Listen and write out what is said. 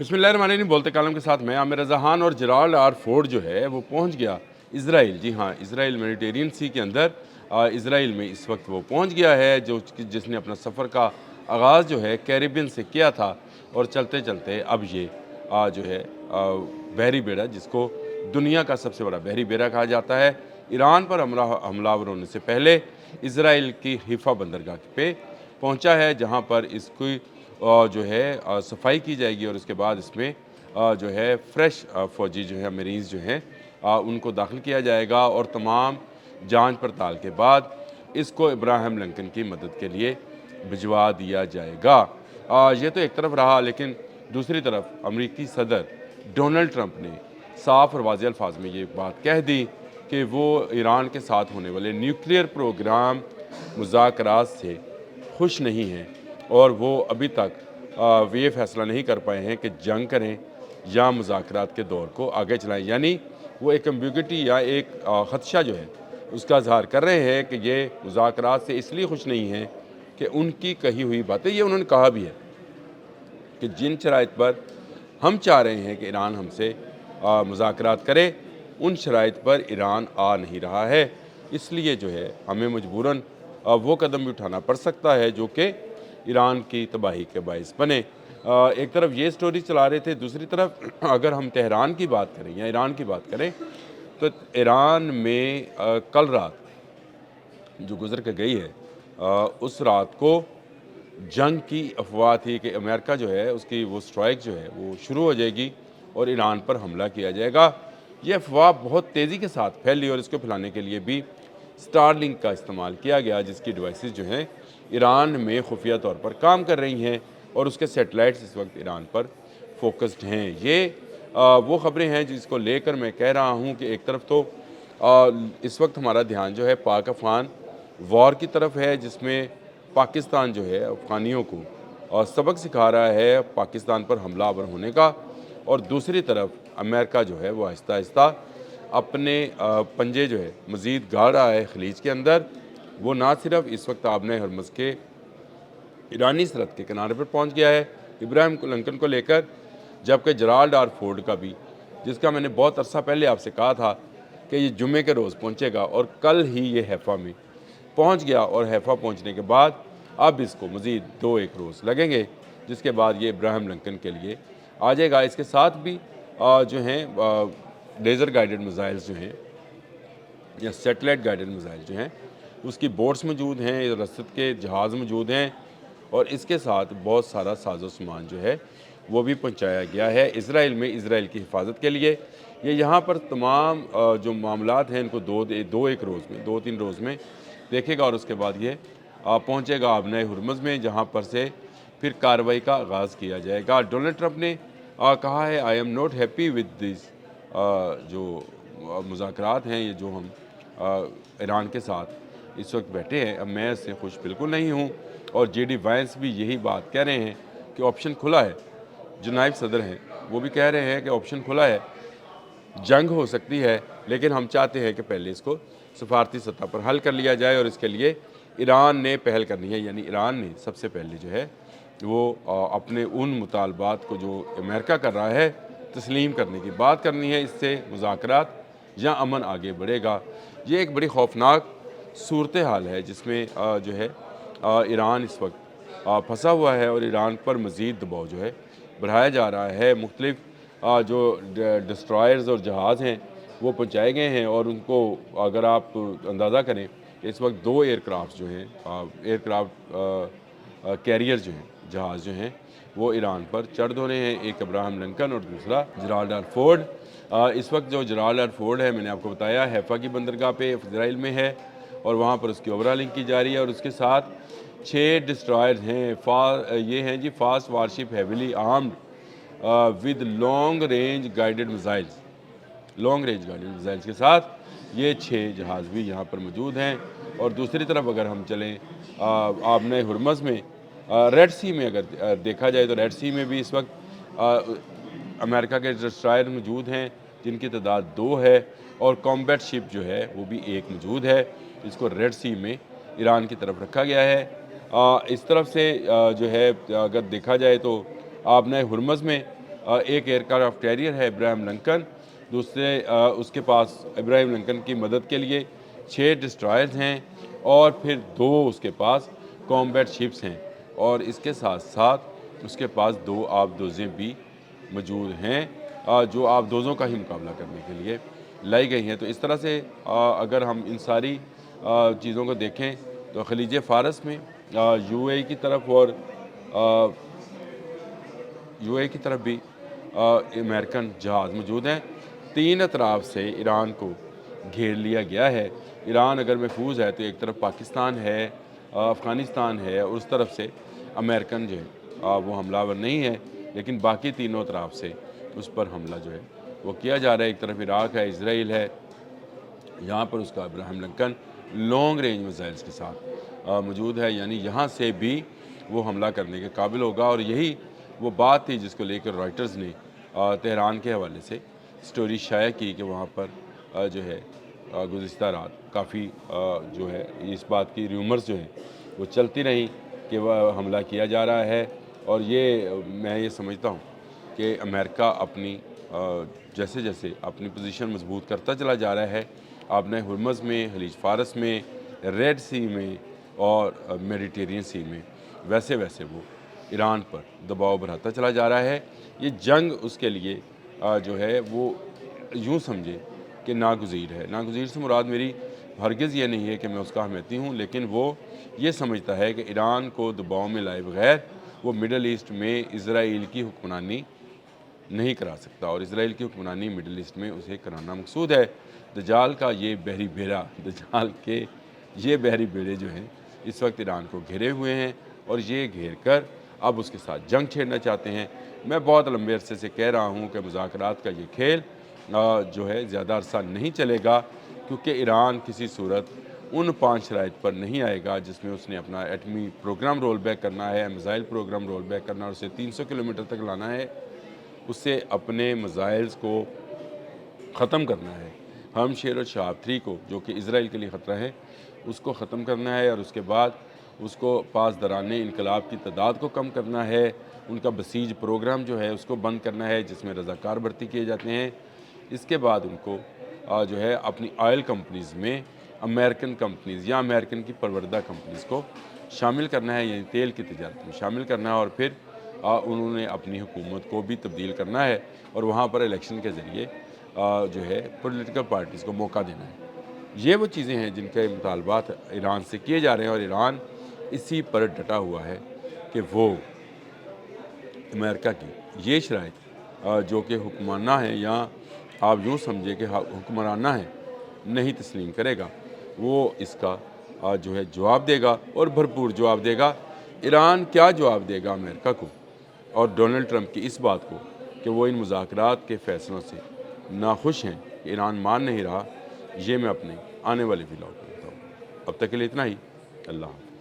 बिस्मिल्लाहिर्रहमानिर्रहीम। बोलते कालम के साथ मैं आमिर रज़ा खान। और जेराल्ड आर फोर्ड जो है वो पहुंच गया इसराइल। जी हाँ, इसराइल मेडिटेरियन सी के अंदर इसराइल में इस वक्त वो पहुंच गया है, जिसने अपना सफ़र का आगाज़ जो है कैरिबियन से किया था। और चलते चलते अब ये जो है बहरी बेड़ा, जिसको दुनिया का सबसे बड़ा बहरी बेड़ा कहा जाता है, ईरान पर हमलावर होने से पहले इसराइल की हिफा बंदरगाह पे पहुंचा है, जहां पर इसकी जो है सफाई की जाएगी। और उसके बाद इसमें जो है फ्रेश फ़ौजी जो है मरीज़ जो हैं उनको दाखिल किया जाएगा। और तमाम जांच पड़ताल के बाद इसको इब्राहिम लिंकन की मदद के लिए भिजवा दिया जाएगा। ये तो एक तरफ रहा, लेकिन दूसरी तरफ अमरीकी सदर डोनाल्ड ट्रंप ने साफ और वाज़ेह अल्फाज में ये बात कह दी कि वो ईरान के साथ होने वाले न्यूक्लियर प्रोग्राम मुज़ाकरात से खुश नहीं हैं। और वो अभी तक ये फ़ैसला नहीं कर पाए हैं कि जंग करें या मुज़ाकरात के दौर को आगे चलाएं। यानी वो एक एम्बिग्युइटी या एक ख़दशा जो है उसका इज़हार कर रहे हैं कि ये मुज़ाकरात से इसलिए खुश नहीं हैं कि उनकी कही हुई बातें, ये उन्होंने कहा भी है कि जिन शराइत पर हम चाह रहे हैं कि ईरान हमसे मुज़ाकरात करे, उन शराइत पर ईरान आ नहीं रहा है। इसलिए जो है हमें मजबूरन वो कदम भी उठाना पड़ सकता है जो कि ईरान की तबाही के बायस बने। एक तरफ ये स्टोरी चला रहे थे, दूसरी तरफ अगर हम तेहरान की बात करें या ईरान की बात करें तो ईरान में कल रात जो गुजर के गई है, उस रात को जंग की अफवाह थी कि अमेरिका जो है उसकी वो स्ट्राइक जो है वो शुरू हो जाएगी और ईरान पर हमला किया जाएगा। ये अफवाह बहुत तेज़ी के साथ फैली और इसको फैलाने के लिए भी स्टारलिंक का इस्तेमाल किया गया, जिसकी डिवाइसेस जो हैं ईरान में खुफिया तौर पर काम कर रही हैं और उसके सैटेलाइट्स इस वक्त ईरान पर फोकस्ड हैं। ये वो ख़बरें हैं जिसको लेकर मैं कह रहा हूँ कि एक तरफ तो इस वक्त हमारा ध्यान जो है पाक अफ़गान वॉर की तरफ है, जिसमें पाकिस्तान जो है अफ़गानियों को सबक सिखा रहा है पाकिस्तान पर हमलावर होने का। और दूसरी तरफ अमेरिका जो है वो आहिस्ता आहिस्ता अपने पंजे जो है मज़ीद गाड़ रहा है खलीज के अंदर। वो ना सिर्फ इस वक्त आबने हरमज़ के ईरानी सरहद के किनारे पर पहुंच गया है इब्राहिम लिंकन को लेकर, जबकि जेराल्ड आर फोर्ड का भी, जिसका मैंने बहुत अरसा पहले आपसे कहा था कि ये जुम्मे के रोज़ पहुंचेगा, और कल ही ये हैफ़ा में पहुंच गया। और हैफ़ा पहुंचने के बाद अब इसको मज़ीद 2-1 रोज़ लगेंगे, जिसके बाद ये इब्राहिम लिंकन के लिए आ जाएगा। इसके साथ भी जो हैं लेज़र गाइडेड मिज़ाइल्स जो हैं या सेटेलाइट गाइडेड मिज़ाइल जो हैं उसकी बोट्स मौजूद हैं, रसद के जहाज़ मौजूद हैं, और इसके साथ बहुत सारा साजो सामान जो है वो भी पहुंचाया गया है इसराइल में, इसराइल की हिफाजत के लिए। ये यहाँ पर तमाम जो मामलात हैं इनको 2-1 रोज़ में, 2-3 रोज़ में देखेगा। और उसके बाद ये पहुँचेगा आबनाए हुरमुज़ में, जहाँ पर से फिर कार्रवाई का आगाज़ किया जाएगा। डोनाल्ड ट्रंप ने कहा है, I am not happy with this, जो मुज़ाकरात हैं ये जो हम ईरान के साथ इस वक्त बैठे हैं, अब मैं इससे खुश बिल्कुल नहीं हूँ। और JD वांस भी यही बात कह रहे हैं कि ऑप्शन खुला है। जो नायब सदर हैं वो भी कह रहे हैं कि ऑप्शन खुला है, जंग हो सकती है, लेकिन हम चाहते हैं कि पहले इसको सफारती सतह पर हल कर लिया जाए। और इसके लिए ईरान ने पहल करनी है, यानी ईरान ने सबसे पहले जो है वो अपने उन मुतालबात को जो अमेरिका कर रहा है तस्लीम करने की बात करनी है। इससे मुज़ाकरात या अमन आगे बढ़ेगा। ये एक बड़ी खौफनाक सूरत हाल है जिसमें जो है ईरान इस वक्त फंसा हुआ है, और ईरान पर मज़ीद दबाव जो है बढ़ाया जा रहा है। मुख्तलिफ जो डिस्ट्रॉयर्स और जहाज़ हैं वो पहुँचाए गए हैं, और उनको अगर आप अंदाज़ा करें इस वक्त 2 एयरक्राफ्ट जो हैं एयरक्राफ्ट कैरियर जो हैं, जहाज़ जो हैं वो ईरान पर चढ़ धोने हैं, एक इब्राहिम लिंकन और दूसरा जेराल्ड आर फोर्ड। इस वक्त जो जेराल्ड आर फोर्ड है, मैंने आपको बताया हैफ़ा की बंदरगाह पे इसराइल में है, और वहाँ पर उसकी ओवरऑलिंग की जा रही है। और उसके साथ 6 डिस्ट्रॉयर्स हैं, ये हैं जी fast warship heavily armed with long range guided missiles. Long range guided missiles के साथ ये 6 जहाज़ भी यहाँ पर मौजूद हैं। और दूसरी तरफ अगर हम चलें आबने हुरमुज़ में, रेड सी में अगर देखा जाए तो रेड सी में भी इस वक्त अमेरिका के डिस्ट्रॉयर मौजूद हैं, जिनकी तादाद 2 है, और कॉम्बैट शिप जो है वो भी 1 मौजूद है। इसको रेड सी में ईरान की तरफ रखा गया है। इस तरफ से जो है अगर देखा जाए तो आबनाए हुरमुज़ में ایک ایئرکرافٹ کیریئر ہے ابراہیم لنکن، دوسرے اس کے پاس ابراہیم لنکن کی مدد کے لیے 6 ڈسٹرائرز ہیں، اور پھر 2 اس کے پاس کامبیٹ شپس ہیں، اور اس کے ساتھ ساتھ اس کے پاس 2 آبدوزیں بھی موجود ہیں جو آبدوزوں کا ہی مقابلہ کرنے کے لیے لائی گئی ہیں۔ تو اس طرح سے اگر ہم ان ساری چیزوں کو دیکھیں تو خلیج فارس میں یو اے کی طرف اور یو اے کی طرف بھی امریکن جہاز موجود ہیں۔ 3 اطراف سے ایران کو گھیر لیا گیا ہے۔ ایران اگر محفوظ ہے تو ایک طرف پاکستان ہے، افغانستان ہے، اور اس طرف سے امریکن جو ہے وہ حملہ آور نہیں ہے، لیکن باقی تینوں اطراف سے اس پر حملہ جو ہے وہ کیا جا رہا ہے۔ ایک طرف عراق ہے، اسرائیل ہے، یہاں پر اس کا ابراہیم لنکن لانگ رینج میزائلز کے ساتھ موجود ہے، یعنی یہاں سے بھی وہ حملہ کرنے کے قابل ہوگا۔ اور یہی وہ بات تھی جس کو لے کر رائٹرز نے تہران کے حوالے سے سٹوری شائع کی کہ وہاں پر جو ہے گزشتہ رات کافی جو ہے اس بات کی ریومرز جو ہیں وہ چلتی رہیں کہ وہ حملہ کیا جا رہا ہے۔ اور میں یہ سمجھتا ہوں کہ امریکہ اپنی جیسے جیسے اپنی پوزیشن مضبوط کرتا چلا جا رہا ہے، آپ نے ہرمز میں، خلیج فارس میں، ریڈ سی میں اور میڈیٹرینین سی میں، ویسے ویسے وہ ایران پر دباؤ بڑھاتا چلا جا رہا ہے۔ یہ جنگ اس کے لیے جو ہے وہ یوں سمجھے کہ ناگزیر ہے۔ ناگزیر سے مراد میری ہرگز یہ نہیں ہے کہ میں اس کا حمایتی ہوں، لیکن وہ یہ سمجھتا ہے کہ ایران کو دباؤ میں لائے بغیر وہ مڈل ایسٹ میں اسرائیل کی حکمرانی نہیں کرا سکتا، اور اسرائیل کی حکمرانی مڈل ایسٹ میں اسے کرانا مقصود ہے۔ دجال کا یہ بحری بیڑا، دجال کے یہ بحری بیڑے جو ہیں اس وقت ایران کو گھیرے ہوئے ہیں، اور یہ گھیر کر اب اس کے ساتھ جنگ چھیڑنا چاہتے ہیں۔ میں بہت لمبے عرصے سے کہہ رہا ہوں کہ مذاکرات کا یہ کھیل جو ہے زیادہ عرصہ نہیں چلے گا، کیونکہ ایران کسی صورت ان 5 شرائط پر نہیں آئے گا جس میں اس نے اپنا ایٹمی پروگرام رول بیک کرنا ہے، میزائل پروگرام رول بیک کرنا ہے، اور اسے 300 کلومیٹر تک لانا ہے، اسے اپنے میزائلز کو ختم کرنا ہے۔ ہم شیر اور شہاب 3 کو جو کہ اسرائیل کے لیے خطرہ ہے اس کو ختم کرنا ہے، اور اس کے بعد اس کو پاسداران انقلاب کی تعداد کو کم کرنا ہے، ان کا بسیج پروگرام جو ہے اس کو بند کرنا ہے جس میں رضاکار بھرتی کیے جاتے ہیں۔ اس کے بعد ان کو جو ہے اپنی آئل کمپنیز میں امریکن کمپنیز یا امریکن کی پروردہ کمپنیز کو شامل کرنا ہے، یعنی تیل کی تجارت میں شامل کرنا ہے، اور پھر انہوں نے اپنی حکومت کو بھی تبدیل کرنا ہے، اور وہاں پر الیکشن کے ذریعے جو ہے پولیٹیکل پارٹیز کو موقع دینا ہے۔ یہ وہ چیزیں ہیں جن کے مطالبات ایران سے کیے جا رہے ہیں، اور ایران اسی پر ڈٹا ہوا ہے کہ وہ امریکہ کی یہ شرائط جو کہ حکمرانہ ہیں، یا آپ یوں سمجھے کہ حکمرانہ ہیں، نہیں تسلیم کرے گا۔ وہ اس کا جو ہے جواب دے گا، اور بھرپور جواب دے گا۔ ایران کیا جواب دے گا امریکہ کو اور ڈونلڈ ٹرمپ کی اس بات کو کہ وہ ان مذاکرات کے فیصلوں سے ناخوش ہیں کہ ایران مان نہیں رہا، یہ میں اپنے آنے والے ویلاگ میں بتاؤں گا۔ اب تک کے لیے اتنا ہی۔ اللہ حافظ۔